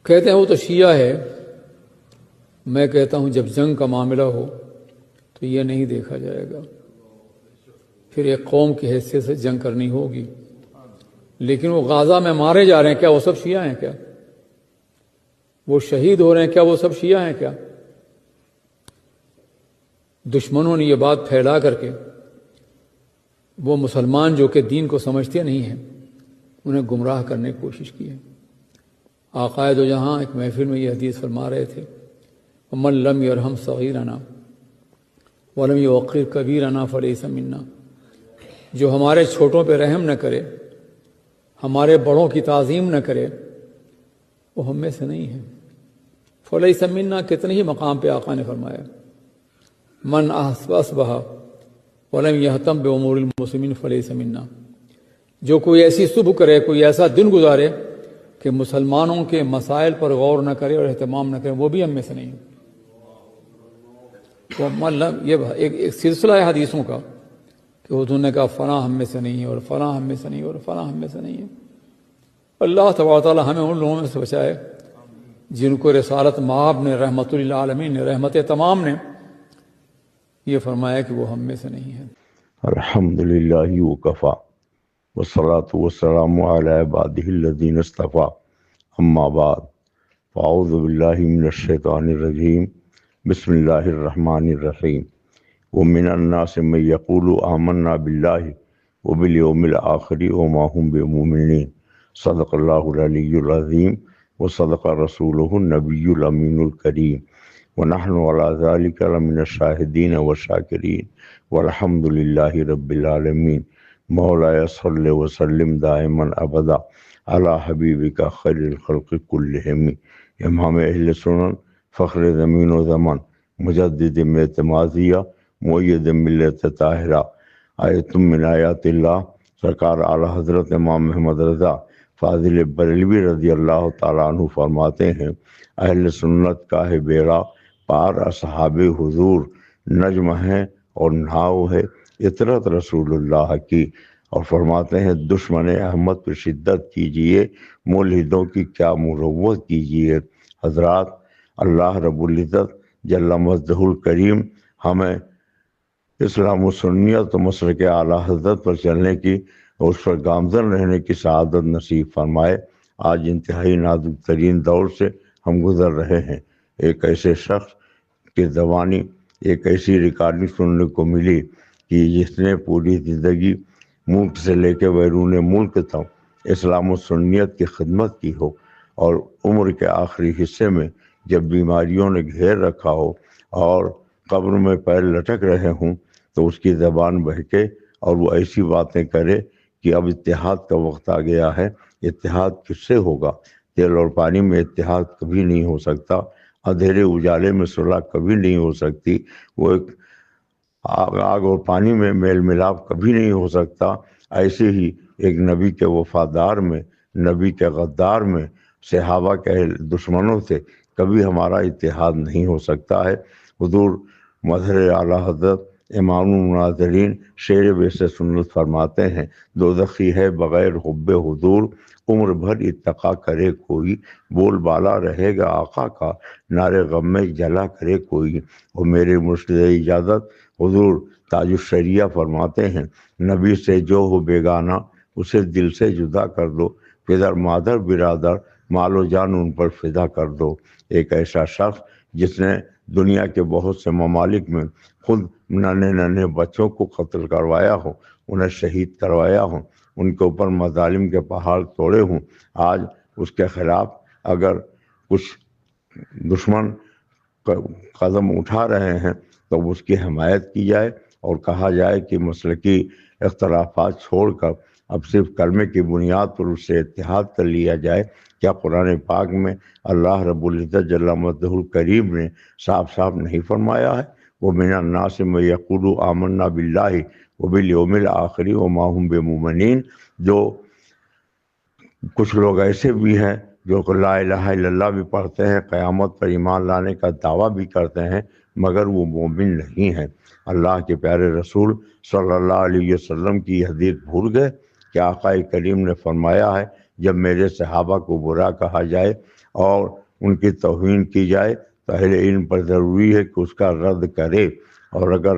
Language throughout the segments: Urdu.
کہتے ہیں وہ تو شیعہ ہے، میں کہتا ہوں جب جنگ کا معاملہ ہو تو یہ نہیں دیکھا جائے گا، پھر ایک قوم کی حیثیت سے جنگ کرنی ہوگی۔ لیکن وہ غازہ میں مارے جا رہے ہیں، کیا وہ سب شیعہ ہیں؟ کیا وہ شہید ہو رہے ہیں؟ کیا وہ سب شیعہ ہیں؟ کیا دشمنوں نے یہ بات پھیلا کر کے وہ مسلمان جو کہ دین کو سمجھتے نہیں ہیں انہیں گمراہ کرنے کی کوشش کی ہے۔ آقا دو جہاں ایک محفل میں یہ حدیث فرما رہے تھے، وَمَن لَّمْ يَرْحَمْ صَغِيرَنَا وَلَمْ يُوَقِّرْ كَبِيرَنَا فَلَيْسَ مِنَّا، جو ہمارے چھوٹوں پہ رحم نہ کرے، ہمارے بڑوں کی تعظیم نہ کرے، وہ ہم میں سے نہیں ہے۔ فَلَيْسَ مِنَّا کتنے ہی مقام پہ آقا نے فرمایا، من اصبح ولم يهتم بامور المسلمین فلیس منا، جو کوئی ایسی صبح کرے، کوئی ایسا دن گزارے کہ مسلمانوں کے مسائل پر غور نہ کرے اور اہتمام نہ کرے، وہ بھی ہم میں سے نہیں ہے۔ تو یہ ایک سلسلہ ہے حدیثوں کا کہ حضور نے کہا فلاں ہم میں سے نہیں ہے اور فلاں ہم میں سے نہیں ہے اور فلاں ہم میں سے نہیں ہے۔ اللہ تبارک تعالی ہمیں ان لوگوں میں سے بچائے جن کو رسالت مآب نے، رحمت للعالمین نے، رحمت تمام نے یہ فرمایا کہ وہ ہم میں سے نہیں ہے۔ الحمدللہ وکفا والصلاة والسلام علی عبادہ الذین اصطفیٰ، اما بعد، فاعوذ باللہ من الشیطان الرجیم، بسم اللہ الرحمن الرحیم۔ ومن الناس من یقول آمنا باللہ وبالیوم الآخر وما هم بمؤمنین، صدق اللہ العلی العظیم وصدق رسولہ النبی الامین الکریم، ونحن علی ذلک لمن الشاہدین والشاکرین والحمد للہ رب العالمین۔ مولایا صلی وسلم دائما ابدا علی حبیبک خیر الخلق کلہم، امام اہل سنن، فخر زمین و زمان، مجدد ملت ماضیہ، مؤید ملت طاہرہ، آیت من آیات اللہ، سرکار اعلیٰ حضرت امام محمد رضا فاضل بریلوی رضی اللہ تعالیٰ عنہ فرماتے ہیں، اہل سنت کا ہے بیڑا پار اصحاب حضور، نجم ہے اور ناؤ ہے اطرت رسول اللہ کی، اور فرماتے ہیں دشمن احمد پر شدت کیجئے، ملحدوں کی کیا مروت کیجئے۔ حضرات، اللہ رب العزت جل مجدہ الکریم ہمیں اسلام و سنیت و مسلک اعلیٰ حضرت پر چلنے کی اور اس پر گامزن رہنے کی سعادت نصیب فرمائے۔ آج انتہائی نازک ترین دور سے ہم گزر رہے ہیں۔ ایک ایسے شخص کی زبانی ایک ایسی ریکارڈنگ سننے کو ملی کہ جس نے پوری زندگی ملک سے لے کے بیرون ملک تک اسلام و سنیت کی خدمت کی ہو، اور عمر کے آخری حصے میں جب بیماریوں نے گھیر رکھا ہو اور قبر میں پیر لٹک رہے ہوں تو اس کی زبان بہکے اور وہ ایسی باتیں کرے کہ اب اتحاد کا وقت آ گیا ہے۔ اتحاد کس سے ہوگا؟ تیل اور پانی میں اتحاد کبھی نہیں ہو سکتا، اندھیرے اجالے میں صلح کبھی نہیں ہو سکتی، وہ ایک آگ اور پانی میں میل ملاپ کبھی نہیں ہو سکتا۔ ایسے ہی ایک نبی کے وفادار میں، نبی کے غدار میں، صحابہ کے دشمنوں سے کبھی ہمارا اتحاد نہیں ہو سکتا ہے۔ حضور مظہر اعلیٰ حضرت امام المناظرین شیر بیس سنت فرماتے ہیں، دوزخی ہے بغیر حب حضور، عمر بھر اتقا کرے کوئی، بول بالا رہے گا آقا کا، نعرے غم میں جلا کرے کوئی۔ اور میرے مرشد اجازت حضور تاج الشریعہ فرماتے ہیں، نبی سے جو ہو بیگانہ اسے دل سے جدا کر دو، پدر مادر برادر مال و جان ان پر فدا کر دو۔ ایک ایسا شخص جس نے دنیا کے بہت سے ممالک میں خود ننھے ننھے بچوں کو قتل کروایا ہو، انہیں شہید کروایا ہو، ان کے اوپر مظالم کے پہاڑ توڑے ہوں، آج اس کے خلاف اگر کچھ دشمن قدم اٹھا رہے ہیں تو اس کی حمایت کی جائے اور کہا جائے کہ مسلکی اختلافات چھوڑ کر اب صرف کلمے کی بنیاد پر اس سے اتحاد کر لیا جائے۔ کیا قرآن پاک میں اللہ رب العزت جل مجدہ الکریم نے صاف صاف نہیں فرمایا ہے؟ وَمِنَ النَّاسِ مَن یقول آمنا باللہ وبالیوم الآخر وما هم بمؤمنین، جو کچھ لوگ ایسے بھی ہیں جو لا الہ الا اللہ بھی پڑھتے ہیں، قیامت پر ایمان لانے کا دعویٰ بھی کرتے ہیں، مگر وہ مومن نہیں ہیں۔ اللہ کے پیارے رسول صلی اللہ علیہ وسلم کی حدیث بھول گئے کہ آقا کریم نے فرمایا ہے، جب میرے صحابہ کو برا کہا جائے اور ان کی توہین کی جائے تو اہل علم پر ضروری ہے کہ اس کا رد کرے، اور اگر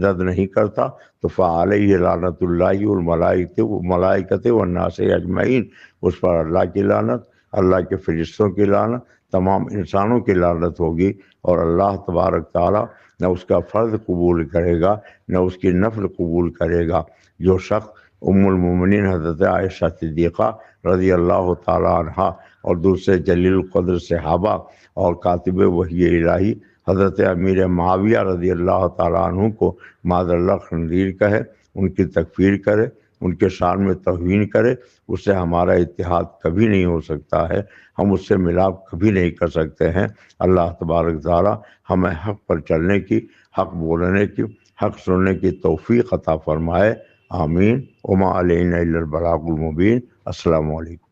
رد نہیں کرتا تو فعلیہ لعنت اللہ والملائکۃ والناس اجمعین، اس پر اللہ کی لعنت، اللہ کے فرشتوں کی لعنت، تمام انسانوں کی لعنت ہوگی، اور اللہ تبارک تعالیٰ نہ اس کا فرض قبول کرے گا نہ اس کی نفل قبول کرے گا۔ جو شخص ام المومنین حضرت عائشہ صدیقہ رضی اللہ تعالیٰ عنہا اور دوسرے جلیل القدر صحابہ اور کاتب وحی الہی حضرت امیر معاویہ رضی اللہ تعالیٰ عنہ کو معاذ اللہ خنزیر کہے، ان کی تکفیر کرے، ان کے شان میں توہین کرے، اس سے ہمارا اتحاد کبھی نہیں ہو سکتا ہے، ہم اس سے ملاپ کبھی نہیں کر سکتے ہیں۔ اللہ تبارک تعالیٰ ہمیں حق پر چلنے کی، حق بولنے کی، حق سننے کی توفیق عطا فرمائے، آمین۔ وما علینا الا البلاغ المبین۔ السلام علیکم۔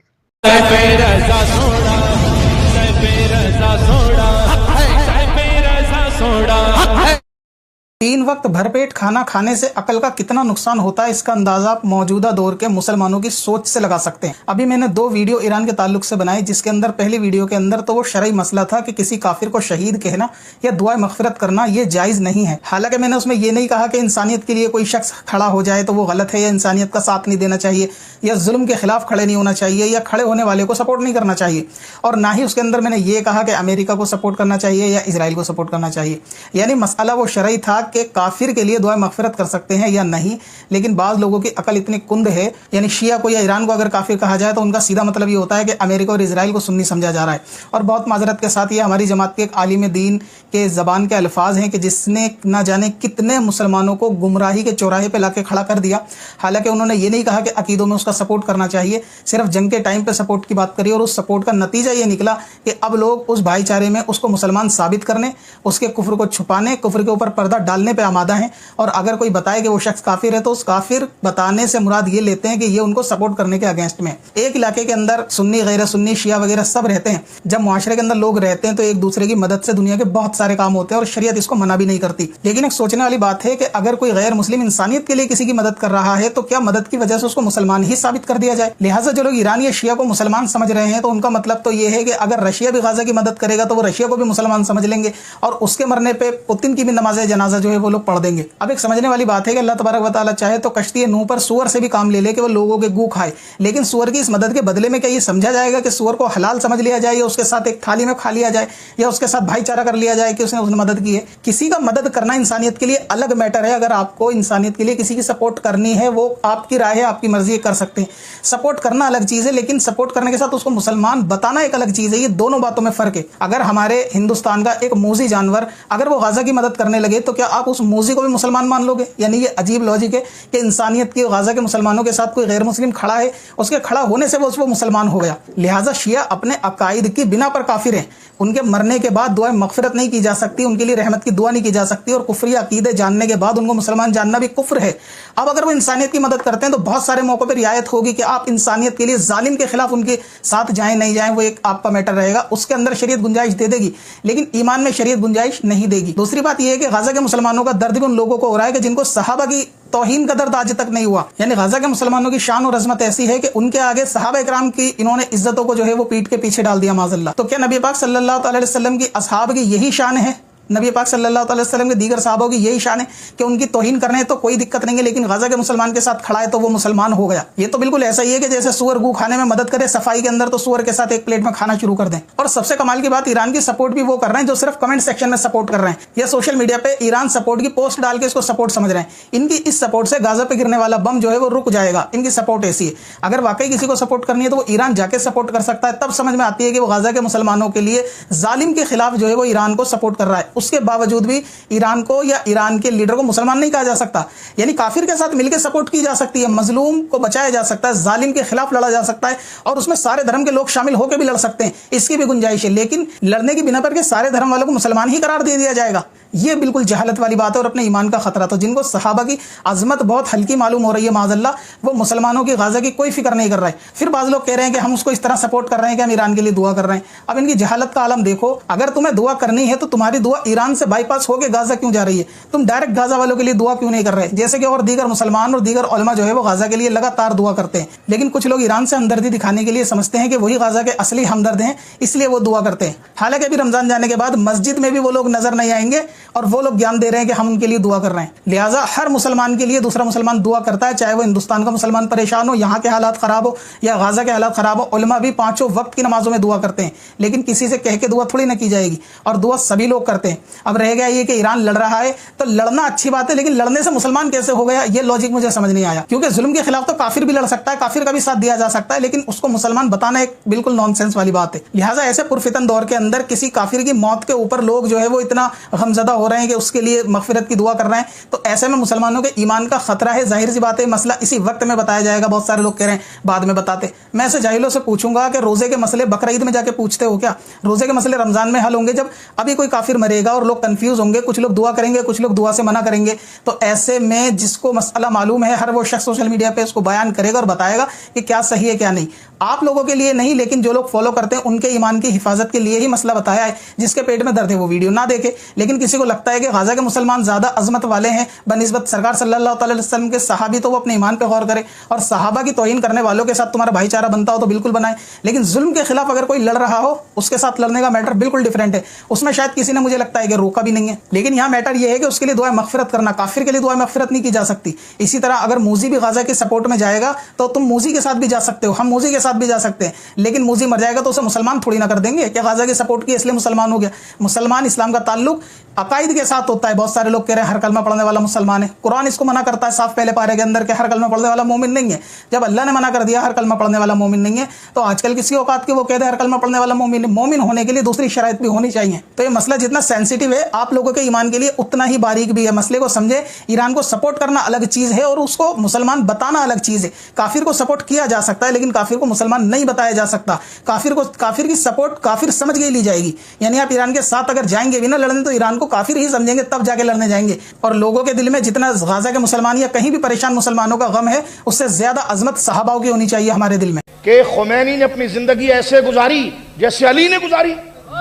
تین وقت بھرپیٹ کھانا کھانے سے عقل کا کتنا نقصان ہوتا ہے، اس کا اندازہ آپ موجودہ دور کے مسلمانوں کی سوچ سے لگا سکتے ہیں۔ ابھی میں نے 2 ویڈیو ایران کے تعلق سے بنائی، جس کے اندر پہلی ویڈیو کے اندر تو وہ شرعی مسئلہ تھا کہ کسی کافر کو شہید کہنا یا دعائے مغفرت کرنا یہ جائز نہیں ہے۔ حالانکہ میں نے اس میں یہ نہیں کہا کہ انسانیت کے لیے کوئی شخص کھڑا ہو جائے تو وہ غلط ہے، یا انسانیت کا ساتھ نہیں دینا چاہیے، یا ظلم کے خلاف کھڑے نہیں ہونا چاہیے، یا کھڑے ہونے والے کو سپورٹ نہیں کرنا چاہیے، اور نہ ہی اس کے اندر میں نے یہ کہا کہ امریکہ کو سپورٹ کرنا چاہیے یا اسرائیل کو سپورٹ کرنا چاہیے۔ یعنی مسئلہ وہ شرعی تھا کہ کافر کے لیے دعائیں مغفرت کر سکتے ہیں یا نہیں، لیکن بعض لوگوں کی عقل اتنی کند ہے، یعنی شیعہ کو یا ایران کو اگر کافر کہا جائے تو ان کا سیدھا مطلب یہ ہوتا ہے کہ امریکہ اور اسرائیل کو سنی سمجھا جا رہا ہے۔ اور بہت معذرت کے ساتھ یہ ہماری جماعت کے ایک عالم دین کے زبان کے الفاظ ہیں کہ جس نے نہ جانے کتنے مسلمانوں کو گمراہی کے چوراہے پہ لا کے کھڑا کر دیا۔ حالانکہ انہوں نے یہ نہیں کہا کہ عقیدوں میں اس کا سپورٹ کرنا چاہیے، صرف جنگ کے ٹائم پہ سپورٹ کی بات کری، اور اس سپورٹ کا نتیجہ یہ نکلا کہ اب لوگ اس بھائی چارے میں اس کو مسلمان ثابت کرنے، اس کے کفر کو چھپانے، کفر کے اوپر پردہ ڈالنے پہ آمادہ ہیں، اور اگر کوئی بتائے کہ وہ شخص کافر ہے تو اس کافر بتانے سے مراد یہ لیتے ہیں کہ یہ ان کو سپورٹ کرنے کے اگینسٹ میں۔ ایک علاقے کے اندر سنی غیر سنی شیعہ وغیرہ سب رہتے ہیں، جب معاشرے کے اندر لوگ رہتے ہیں تو ایک دوسرے کی مدد سے دنیا کے بہت سارے کام ہوتے ہیں، اور شریعت اس کو منع بھی نہیں کرتی۔ لیکن ایک سوچنے والی بات ہے کہ اگر کوئی غیر مسلم انسانیت کے لیے کسی کی مدد کر رہا ہے تو کیا مدد کی وجہ سے اس کو مسلمان ہی ثابت کر دیا جائے؟ لہٰذا جو لوگ ایران یا شیعہ کو مسلمان سمجھ رہے ہیں تو ان کا مطلب تو یہ ہے کہ اگر رشیا بھی غزہ کی مدد کرے گا تو وہ رشیا کو بھی مسلمان سمجھ لیں گے، اور اس کے مرنے پہ پوتن کی بھی نماز جنازہ جو ہے وہ لوگ پڑھ دیں گے۔ اب ایک سمجھنے والی بات ہے کہ اللہ تبارک و تعالیٰ چاہے تو کشتی نوح پر سور سے بھی کام لے لے کہ وہ لوگوں کے گو کھائے، لیکن سور کی اس مدد کے بدلے میں کیا یہ سمجھا جائے گا کہ سور کو حلال سمجھ لیا جائے، یا اس کے ساتھ ایک تھالی میں کھا لیا جائے، یا اس کے ساتھ بھائی چارہ کر لیا جائے کہ اس نے مدد کی ہے؟ کسی کا مدد کرنا انسانیت کے لیے الگ میٹر ہے۔ اگر آپ کو انسانیت کے لیے کسی کی سپورٹ کرنی ہے وہ آپ کی رائے ہے، آپ کی مرضی کر سکتے ہیں۔ سپورٹ کرنا الگ چیز ہے، لیکن سپورٹ کرنے کے ساتھ اس کو مسلمان بتانا ایک الگ چیز ہے۔ یہ دونوں باتوں میں فرق ہے۔ اگر ہمارے ہندوستان کا ایک موذی جانور اگر وہ غزہ کی مدد کرنے لگے تو کیا آپ اس موذی کو بھی مسلمان مان لو گے؟ یعنی یہ عجیب لاجک ہے کہ انسانیت کی غزہ کے مسلمانوں کے ساتھ کوئی غیر مسلم کھڑا ہے، اس کے کھڑا ہونے سے وہ مسلمان ہو گیا۔ لہٰذا شیعہ اپنے عقائد کی بنا پر کافر ہیں، ان کے مرنے کے بعد دعائیں مغفرت نہیں کی جا سکتی، ان کے لیے رحمت کی دعا نہیں کی جا سکتی، اور کفری عقیدے جاننے کے بعد ان کو مسلمان جاننا بھی کفر ہے۔ اب اگر وہ انسانیت کی مدد کرتے ہیں تو بہت سارے موقع پر رعایت ہوگی کہ آپ انسانیت کے لیے ظالم کے خلاف ان کے ساتھ جائیں نہیں جائیں، وہ ایک آپ کا میٹر رہے گا، اس کے اندر شریعت گنجائش دے دے گی، لیکن ایمان میں شریعت گنجائش نہیں دے گی۔ دوسری بات یہ ہے کہ غزہ کے مسلمانوں کا درد بھی ان لوگوں کو ہو رہا ہے کہ جن کو صحابہ کی توہین کا درد آج تک نہیں ہوا۔ یعنی غزہ کے مسلمانوں کی شان اور عظمت ایسی ہے کہ ان کے آگے صحابہ اکرام کی انہوں نے عزتوں کو جو ہے وہ پیٹ کے پیچھے ڈال دیا معاذ اللہ۔ تو کیا نبی پاک صلی اللہ تعالی وسلم کی اصحاب کی یہی شان ہے؟ نبی پاک صلی اللہ تعالی وسلم کے دیگر صحابوں کی یہی شان ہے کہ ان کی توہین کرنے تو کوئی دقت نہیں ہے، لیکن غزہ کے مسلمان کے ساتھ کھڑا ہے تو وہ مسلمان ہو گیا؟ یہ تو بالکل ایسا ہی ہے کہ جیسے سور گو کھانے میں مدد کرے صفائی کے اندر تو سور کے ساتھ ایک پلیٹ میں کھانا شروع کر دیں۔ اور سب سے کمال کی بات، ایران کی سپورٹ بھی وہ کر رہے ہیں جو صرف کمنٹ سیکشن میں سپورٹ کر رہے ہیں، یا سوشل میڈیا پہ ایران سپورٹ کی پوسٹ ڈال کے اس کو سپورٹ سمجھ رہے ہیں۔ ان کی اس سپورٹ سے غزہ پہ گرنے والا بم جو ہے وہ رک جائے گا۔ ان کی سپورٹ ایسی ہے، اگر واقعی کسی کو سپورٹ کرنی ہے تو وہ ایران جا کے سپورٹ کر سکتا ہے، تب سمجھ میں آتی ہے کہ وہ غزہ کے مسلمانوں کے لیے ظالم کے خلاف جو ہے وہ ایران کو سپورٹ کر رہا ہے۔ اس کے باوجود بھی ایران کو یا ایران کے لیڈر کو مسلمان نہیں کہا جا سکتا۔ یعنی کافر کے ساتھ مل کے سپورٹ کی جا سکتی ہے، مظلوم کو بچایا جا سکتا ہے، ظالم کے خلاف لڑا جا سکتا ہے، اور اس میں سارے دھرم کے لوگ شامل ہو کے بھی لڑ سکتے ہیں، اس کی بھی گنجائش ہے۔ لیکن لڑنے کی بنا پر کہ سارے دھرم والوں کو مسلمان ہی قرار دے دیا جائے گا، یہ بالکل جہالت والی بات ہے اور اپنے ایمان کا خطرہ. تو جن کو صحابہ کی عظمت بہت ہلکی معلوم ہو رہی ہے معاذ اللہ، وہ مسلمانوں کی غزہ کی کوئی فکر نہیں کر رہے. پھر بعض لوگ کہہ رہے ہیں کہ ہم اس کو اس طرح سپورٹ کر رہے ہیں کہ ہم ایران کے لیے دعا کر رہے ہیں. اب ان کی جہالت کا عالم دیکھو. اگر تمہیں دعا کرنی ہے تو تمہاری دعا ایران سے بائی پاس ہو کے غزہ کیوں جا رہی ہے؟ تم ڈائریکٹ غزہ والوں کے لیے دعا کیوں نہیں کر رہے؟ جیسے کہ اور دیگر مسلمان اور دیگر علماء جو ہے وہ غزہ کے لیے لگاتار دعا کرتے ہیں، لیکن کچھ لوگ ایران سے ہمدردی دکھانے کے لیے سمجھتے ہیں کہ وہی غزہ کے اصلی ہمدرد ہیں، اس لیے وہ دعا کرتے ہیں. حالانکہ ابھی رمضان جانے کے بعد مسجد میں بھی وہ لوگ نظر نہیں آئیں گے اور وہ لوگ گیان دے رہے ہیں کہ ہم ان کے لیے دعا کر رہے ہیں. لہٰذا ہر مسلمان کے لیے دوسرا مسلمان دعا کرتا ہے، چاہے وہ ہندوستان کا مسلمان پریشان ہو، یہاں کے حالات خراب ہو یا غزہ کے حالات خراب ہو. علماء بھی 5 وقت کی نمازوں میں دعا کرتے ہیں، لیکن کسی سے کہہ کے دعا تھوڑی نہ کی جائے گی، اور دعا سبھی لوگ کرتے ہیں. اب رہ گیا یہ کہ ایران لڑ رہا ہے تو لڑنا اچھی بات ہے، لیکن لڑنے سے مسلمان کیسے ہو گیا یہ لاجک مجھے سمجھ نہیں آیا. کیونکہ ظلم کے خلاف تو کافر بھی لڑ سکتا ہے، کافر کا بھی ساتھ دیا جا سکتا ہے، لیکن اس کو مسلمان بتانا ایک بالکل نان سینس والی بات ہے. لہٰذا ایسے پرفتن دور کے اندر کسی کافر کی موت کے اوپر لوگ جو ہے وہ اتنا غمزدہ ہو رہے ہیں کہ اس کے لیے مغفرت کی دعا کر رہے ہیں، تو ایسے میں مسلمانوں کے ایمان کا خطرہ ہے. ظاہر سی بات ہے مسئلہ اسی وقت میں بتایا جائے گا. بہت سارے لوگ کہہ رہے ہیں بعد میں بتاتے. میں ایسے جاہلوں سے پوچھوں گا کہ روزے کے مسئلے بقرہ عید میں جا کے پوچھتے ہو کیا؟ روزے کے مسئلے رمضان میں حل ہوں گے جب ابھی کوئی کافر مرے گا اور لوگ کنفیوز ہوں گے، کچھ لوگ دعا کریں گے، کچھ لوگ دعا سے منع کریں گے. تو ایسے میں جس کو مسئلہ معلوم ہے ہر وہ شخص سوشل میڈیا پہ اس کو بیان کرے گا اور بتائے گا کہ کیا صحیح ہے کیا نہیں. آپ لوگوں کے لیے نہیں، لیکن جو لوگ فالو کرتے ہیں ان کے ایمان کی حفاظت کے لیے ہی مسئلہ بتایا ہے. جس کے پیٹ میں درد ہے وہ ویڈیو نہ دیکھے. لیکن کسی کو لگتا ہے کہ غزہ کے مسلمان زیادہ عظمت والے ہیں بنسبت سرکار صلی اللہ تعالی علیہ وسلم کے صحابی، تو وہ اپنے ایمان پہ غور کرے اور صحابہ کی توہین کرنے والوں کے ساتھ تمہارا بھائی چارہ بنتا ہو تو بالکل بنائے. لیکن ظلم کے خلاف اگر کوئی لڑ رہا ہو اس کے ساتھ لڑنے کا میٹر بالکل ڈیفرنٹ ہے. اس میں شاید کسی نے مجھے لگتا ہے کہ روکا بھی نہیں ہے، لیکن یہاں میٹر یہ ہے کہ اس کے لیے دعائیں مغفرت کرنا. کافر کے لیے دعائیں مغفرت نہیں کی جا سکتی. اسی طرح اگر موزی بھی غزہ کے سپورٹ میں جائے گا تو تم موزی کے ساتھ بھی جا سکتے ہو، ہم موزی کے ساتھ بھی جا سکتے ہیں، لیکن موزی مر جائے گا تو اسے مسلمان تھوڑی نہ کر دیں گے کہ غزہ کے سپورٹ کی اس لیے مسلمان ہو گیا. مسلمان اسلام کا تعلق عقائد کے ساتھ ہوتا ہے. بہت سارے لوگ کہہ رہے ہیں ہر کلمہ پڑھنے والا مسلمان ہے. قرآن اس کو منع کرتا ہے صاف پہلے پارے کے اندر کہ ہر کلمہ پڑھنے والا مومن نہیں ہے. جب اللہ نے منع کر دیا ہر کلمہ پڑھنے والا مومن نہیں ہے تو آج کل کسی اوقات کے وہ کہہ دے ہر کلمہ پڑھنے والا مومن ہے. مومن ہونے کے لیے دوسری شرائط بھی ہونی چاہیے. تو یہ مسئلہ جتنا سینسیٹیو ہے آپ لوگوں کے ایمان کے لیے اتنا ہی باریک بھی ہے. مسئلے کو سمجھے. ایران کو سپورٹ کرنا الگ چیز ہے اور اس کو مسلمان بتانا الگ چیز ہے. کافر کو سپورٹ کیا جا سکتا ہے لیکن کافر کو مسلمان نہیں بتایا جا سکتا. کافر کی سپورٹ کافر سمجھ کے لی جائے گی. یعنی آپ ایران کے ساتھ اگر جائیں گے بھی نہ لڑنے تو ایران کو کافر ہی سمجھیں گے تب جا کے لڑنے جائیں گے. اور لوگوں کے دل میں جتنا غزہ کے مسلمان یا کہیں بھی پریشان مسلمانوں کا غم ہے اس سے زیادہ عظمت صحابہ کی ہونی چاہیے ہمارے دل میں. کہ خمینی نے اپنی زندگی ایسے گزاری جیسے علی نے گزاری.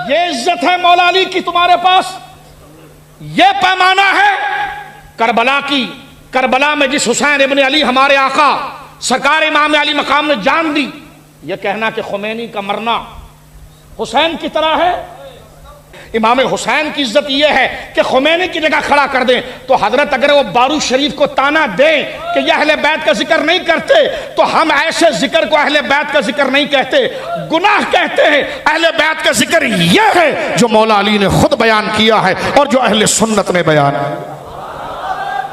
یہ عزت ہے مولا علی کی تمہارے پاس، یہ پیمانہ ہے کربلا کی. کربلا میں جس حسین ابن علی ہمارے آقا سرکار امام علی مقام نے جان دی، یہ کہنا کہ خمینی کا مرنا حسین کی طرح ہے. امام حسین کی عزت یہ ہے کہ خمینی کی جگہ کھڑا کر دیں تو حضرت اگر وہ بارود شریف کو تانا دیں کہ یہ اہل بیت کا ذکر نہیں کرتے تو ہم ایسے ذکر کو اہل بیت کا ذکر نہیں کہتے، گناہ کہتے ہیں. اہل بیت کا ذکر یہ ہے جو مولا علی نے خود بیان کیا ہے اور جو اہل سنت نے بیان کیا.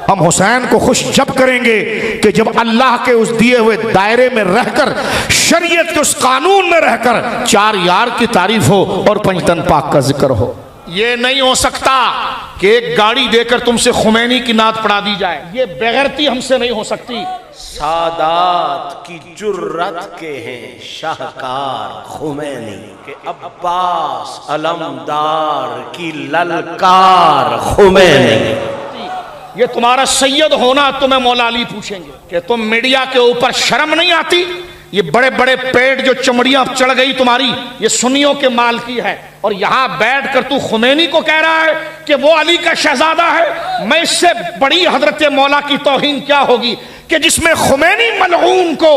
ہم حسین کو خوش جب کریں گے کہ جب اللہ کے اس دیے ہوئے دائرے میں رہ کر، شریعت کے اس قانون میں رہ کر 4 یار کی تعریف ہو اور پنجتن پاک کا ذکر ہو. یہ نہیں ہو سکتا کہ ایک گاڑی دے کر تم سے خمینی کی نعت پڑھا دی جائے. یہ بغیرتی ہم سے نہیں ہو سکتی. سادات کی جرت کے ہیں شاہکار خمینی کہ عباس علمدار کی للکار خمینی. یہ تمہارا سید ہونا تمہیں مولا علی پوچھیں گے کہ تم میڈیا کے اوپر شرم نہیں آتی؟ یہ بڑے بڑے پیٹ جو چمڑیاں چڑھ گئی تمہاری یہ سنیوں کے مال کی ہے، اور یہاں بیٹھ کر تو خمینی کو کہہ رہا ہے کہ وہ علی کا شہزادہ ہے. میں اس سے بڑی حضرت مولا کی توہین کیا ہوگی کہ جس میں خمینی ملعون کو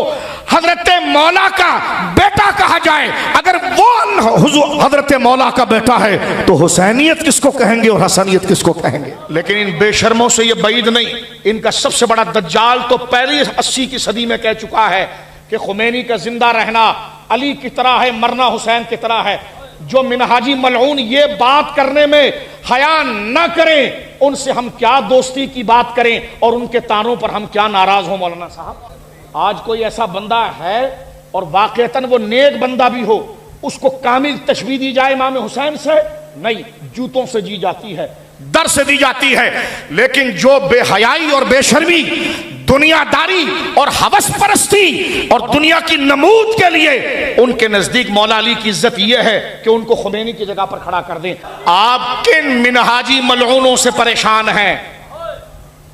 حضرت مولا کا بیٹا کہا جائے. اگر وہ حضور حضرت مولا کا بیٹا ہے تو حسینیت کس کو کہیں گے اور حسنیت کس کو کہیں گے؟ لیکن ان بے شرموں سے یہ بعید نہیں. ان کا سب سے بڑا دجال تو پہلی 80 کی صدی میں کہہ چکا ہے کہ خمینی کا زندہ رہنا علی کی طرح ہے، مرنا حسین کی طرح ہے. جو منہاجی ملعون یہ بات کرنے میں حیا نہ کریں ان سے ہم کیا دوستی کی بات کریں اور ان کے تانوں پر ہم کیا ناراض ہوں. مولانا صاحب آج کوئی ایسا بندہ ہے اور واقعتاً وہ نیک بندہ بھی ہو اس کو کامل تشبیہ دی جائے امام حسین سے؟ نہیں، جوتوں سے جی جاتی ہے، در سے دی جاتی ہے. لیکن جو بے حیائی اور بے شرمی دنیا داری اور ہوس پرستی اور دنیا کی نمود کے لیے ان کے نزدیک مولا علی کی عزت یہ ہے کہ ان کو خمینی کی جگہ پر کھڑا کر دیں۔ آپ کن منہاجی ملعونوں سے پریشان ہیں؟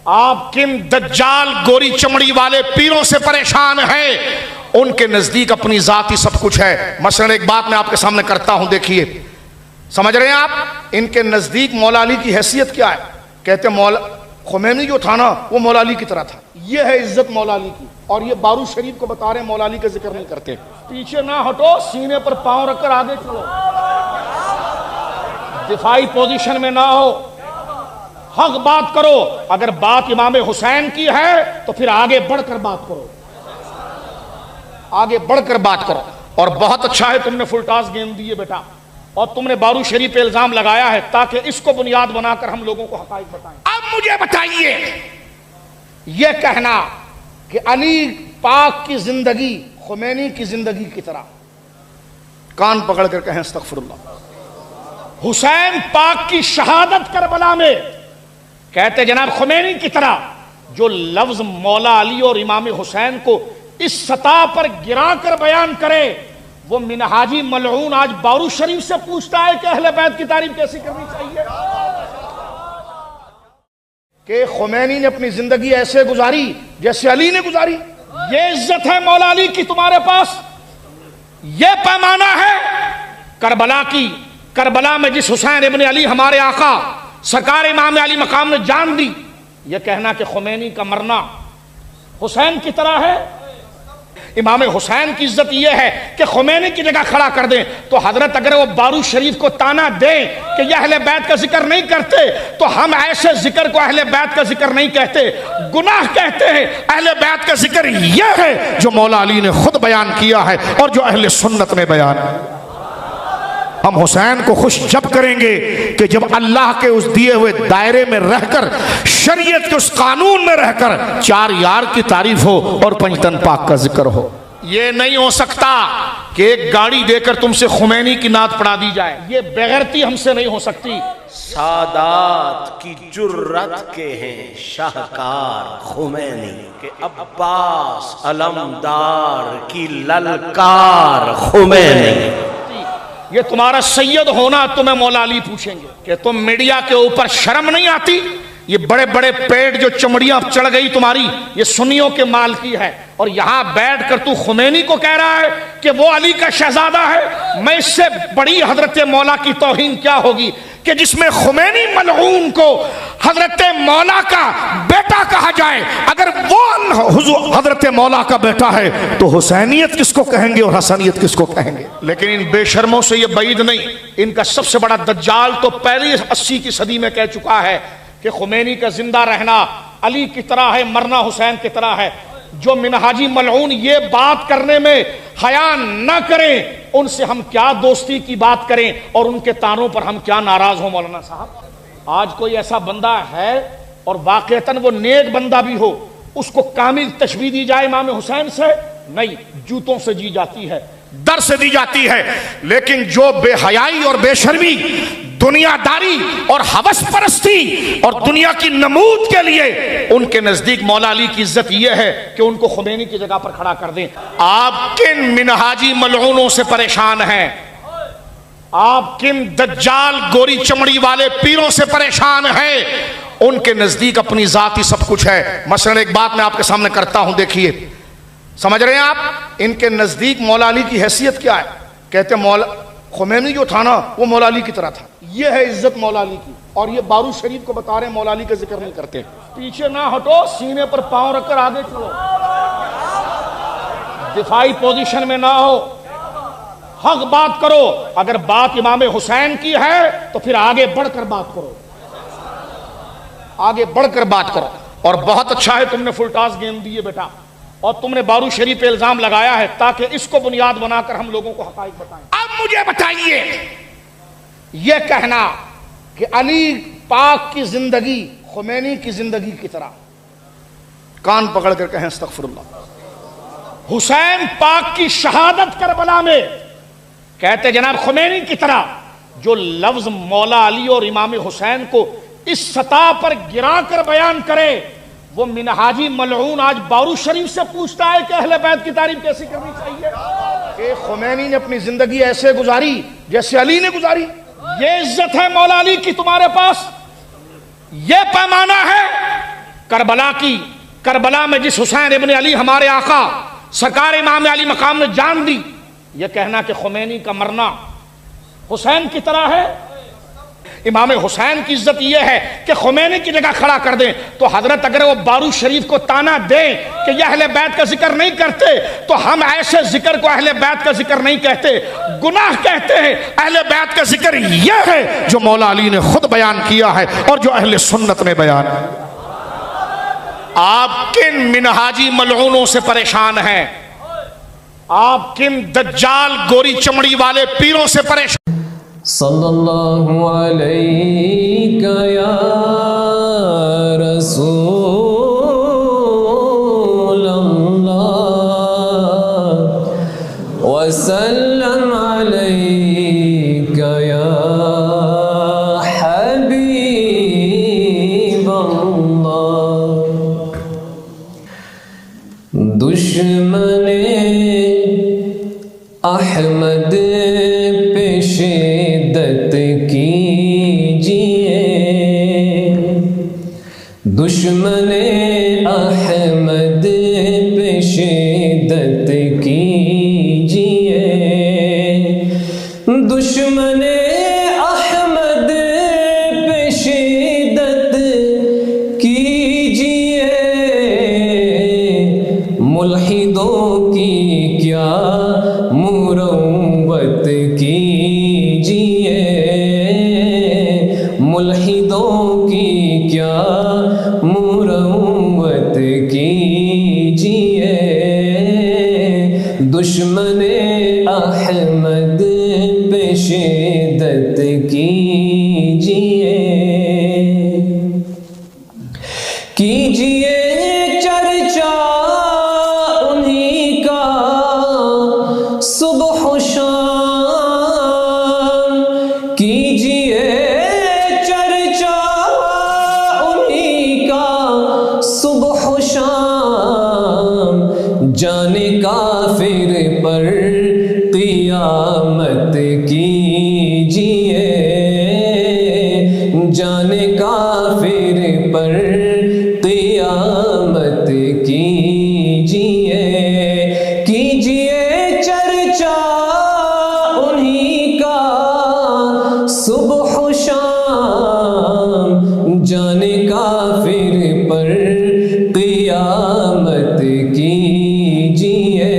آپ کن دجال گوری چمڑی والے پیروں سے پریشان ہیں؟ ان کے نزدیک اپنی ذات ہی سب کچھ ہے۔ مثلا ایک بات میں آپ کے سامنے کرتا ہوں، دیکھیے، سمجھ رہے ہیں آپ؟ ان کے نزدیک مولا علی کی حیثیت کیا ہے؟ کہتے ہیں مولا خمینی جو تھا نا وہ مولا علی کی طرح تھا۔ یہ ہے عزت مولا علی کی، اور یہ بارود شریف کو بتا رہے ہیں مولا علی کا ذکر نہیں کرتے۔ پیچھے نہ ہٹو، سینے پر پاؤں رکھ کر آگے چلو، دفاعی پوزیشن میں نہ ہو، حق بات کرو۔ اگر بات امام حسین کی ہے تو پھر آگے بڑھ کر بات کرو، آگے بڑھ کر بات کرو۔ اور بہت اچھا ہے تم نے فل ٹاس گیم دی ہے بیٹا، اور تم نے بارود شریف پہ الزام لگایا ہے تاکہ اس کو بنیاد بنا کر ہم لوگوں کو حقائق بتائیں۔ اب مجھے بتائیے، یہ کہنا کہ علی پاک کی زندگی خمینی کی زندگی کی طرح، کان پکڑ کر کہیں استغفر اللہ۔ حسین پاک کی شہادت کربلا میں کہتے جناب خمینی کی طرح، جو لفظ مولا علی اور امام حسین کو اس سطح پر گرا کر بیان کرے، وہ منہاجی ملعون آج بارود شریف سے پوچھتا ہے کہ اہل بیت کی تعریف کیسی کرنی چاہیے؟ کہ خمینی نے اپنی زندگی ایسے گزاری جیسے علی نے گزاری۔ یہ عزت ہے مولا علی کی تمہارے پاس؟ یہ پیمانہ ہے کربلا کی؟ کربلا میں جس حسین ابن علی ہمارے آقا سرکار امام علی مقام نے جان دی، یہ کہنا کہ خمینی کا مرنا حسین کی طرح ہے؟ امام حسین کی عزت یہ ہے کہ خمینی کی جگہ کھڑا کر دیں، تو حضرت اگر وہ بارود شریف کو تانا دیں کہ یہ اہل بیت کا ذکر نہیں کرتے، تو ہم ایسے ذکر کو اہل بیت کا ذکر نہیں کہتے، گناہ کہتے ہیں۔ اہل بیت کا ذکر یہ ہے جو مولا علی نے خود بیان کیا ہے اور جو اہل سنت نے بیان کیا۔ ہم حسین کو خوش جب کریں گے کہ جب اللہ کے اس دیے ہوئے دائرے میں رہ کر، شریعت کے اس قانون میں رہ کر چار یار کی تعریف ہو اور پنجتن پاک کا ذکر ہو۔ یہ نہیں ہو سکتا کہ ایک گاڑی دے کر تم سے خمینی کی نعت پڑھا دی جائے، یہ بغیرتی ہم سے نہیں ہو سکتی۔ سادات کی جرت کے ہیں شاہکار خمینی، کہ عباس علمدار کی للکار خمینی۔ یہ تمہارا سید ہونا تمہیں مولا علی پوچھیں گے کہ تم میڈیا کے اوپر شرم نہیں آتی؟ یہ بڑے بڑے پیٹ جو چمڑیاں چڑھ گئی تمہاری، یہ سنیوں کے مال کی ہے، اور یہاں بیٹھ کر تو خمینی کو کہہ رہا ہے کہ وہ علی کا شہزادہ ہے۔ میں اس سے بڑی حضرت مولا کی توہین کیا ہوگی کہ جس میں خمینی ملعون کو حضرت مولا کا بیٹا کہا جائے۔ اگر وہ حضور حضرت مولا کا بیٹا ہے تو حسینیت کس کو کہیں گے اور حسنیت کس کو کہیں گے؟ لیکن ان بے شرموں سے یہ بعید نہیں، ان کا سب سے بڑا دجال تو پہلی 80 کی صدی میں کہہ چکا ہے کہ خمینی کا زندہ رہنا علی کی طرح ہے، مرنا حسین کی طرح ہے۔ جو منہاجی ملعون یہ بات کرنے میں حیا نہ کریں، ان سے ہم کیا دوستی کی بات کریں اور ان کے تانوں پر ہم کیا ناراض ہوں؟ مولانا صاحب، آج کوئی ایسا بندہ ہے اور واقعتاً وہ نیک بندہ بھی ہو، اس کو کامل تشبیہ دی جائے امام حسین سے؟ نہیں، جوتوں سے دی جاتی ہے، در سے دی جاتی ہے۔ لیکن جو بے حیائی اور بے شرمی، دنیا داری اور ہوس پرستی اور دنیا کی نمود کے لیے ان کے نزدیک مولا علی کی عزت یہ ہے کہ ان کو خمینی کی جگہ پر کھڑا کر دیں۔ آپ کن منہاجی ملعونوں سے پریشان ہیں؟ آپ کن دجال گوری چمڑی والے پیروں سے پریشان ہیں؟ ان کے نزدیک اپنی ذات ہی سب کچھ ہے۔ مثلا ایک بات میں آپ کے سامنے کرتا ہوں، دیکھیے، سمجھ رہے ہیں آپ؟ ان کے نزدیک مولا علی کی حیثیت کیا ہے؟ کہتے ہیں مولا خمینی جو تھا نا وہ مولا علی کی طرح تھا۔ یہ ہے عزت مولا علی کی، اور یہ بارود شریف کو بتا رہے ہیں مولا علی کا ذکر نہیں کرتے۔ پیچھے نہ ہٹو، سینے پر پاؤں رکھ کر آگے چلو، دفاعی پوزیشن میں نہ ہو، حق بات کرو۔ اگر بات امام حسین کی ہے تو پھر آگے بڑھ کر بات کرو، آگے بڑھ کر بات کرو۔ اور بہت اچھا ہے تم نے فل ٹاس گیم دی ہے بیٹا، اور تم نے بارود شریف پہ الزام لگایا ہے تاکہ اس کو بنیاد بنا کر ہم لوگوں کو حقائق بتائیں۔ اب مجھے بتائیے، یہ کہنا کہ علی پاک کی زندگی خمینی کی زندگی کی طرح، کان پکڑ کر کہیں استغفر اللہ۔ حسین پاک کی شہادت کربلا میں کہتے جناب خمینی کی طرح، جو لفظ مولا علی اور امام حسین کو اس سطح پر گرا کر بیان کرے، وہ منہاجی ملعون آج بارو شریف سے پوچھتا ہے کہ اہل بیت کی تعریف کیسی کرنی چاہیے؟ کہ خمینی نے اپنی زندگی ایسے گزاری جیسے علی نے گزاری. یہ عزت ہے مولا علی کی تمہارے پاس؟ یہ پیمانہ ہے کربلا کی؟ کربلا میں جس حسین ابن علی ہمارے آقا سرکار امام علی مقام نے جان دی، یہ کہنا کہ خمینی کا مرنا حسین کی طرح ہے؟ امام حسین کی عزت یہ ہے کہ خمینی کی جگہ کھڑا کر دیں. تو حضرت اگر وہ بارو شریف کو تانا دیں کہ یہ اہل بیت کا ذکر نہیں کرتے تو ہم ایسے ذکر کو اہل بیت کا ذکر نہیں کہتے، گناہ کہتے ہیں. اہل بیت کا ذکر یہ ہے جو مولا علی نے خود بیان کیا ہے اور جو اہل سنت نے بیان کیا. آپ کن منہاجی ملعونوں سے پریشان ہیں؟ آپ کن دجال گوری چمڑی والے پیروں سے پریشان؟ صلی اللہ علیہ یا رسول اللہ وسلم علیہ یا حبیب اللہ. دشمن احمد پہ شدت کیجئے، دشمن احمد پہ شدت کیجئے، دشمن احمد پہ شدت کیجئے، ملحدوں کی کیا مروت کیجئے، ملحدوں کی کیا مروت کیجئے، دشمن احمد پہ شدت کیجئے، کیجئے چرچا انہی کا صبح و شام، کیجئے چرچا انہی کا صبح و شام، جانے کافر پر قیامت کیجئے، جانے کافر پر قیامت کیجئے، کیجئے چرچا انہی کا صبح و شام، جانے کافر پر قیامت کیجئے،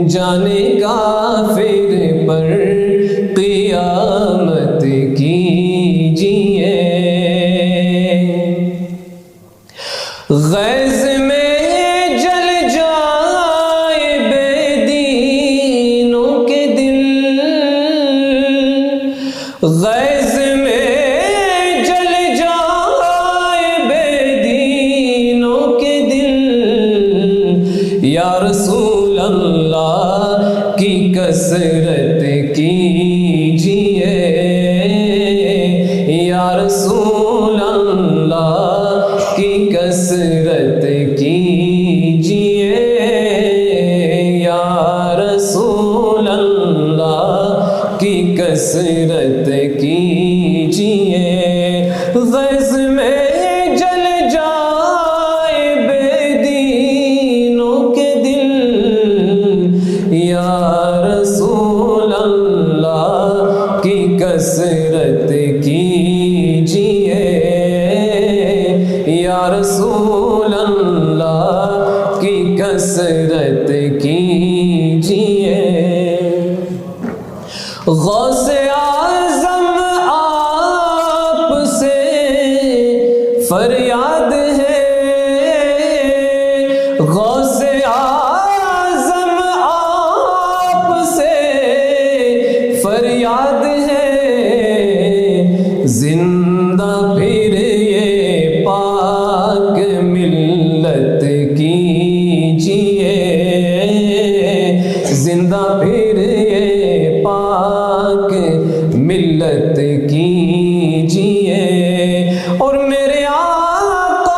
جانے کافر پر قیامت کیجئے. غیظ میں جل جائے بے دینوں کے دل، غیظ میں جل جائے بے دینوں کے دل، یا رسول اللہ کی کثرت کیجئے، یا رسول اللہ کی کثرت کیجئے، یا رسول اللہ کی کثرت کیجئے، غیظ میں جل جائے بے دینوں کے دل، یا رسول اللہ کی کثرت کیجئے، یا رسول اللہ کی کثرت کیجئے. غوث اعظم آپ سے فریاد ہے، غوث اعظم آپ سے فریاد ہے، زندہ پھر یہ پاک ملت کیجئے، زندہ پھر یہ پاک ملت کیجئے، اور میرے آقا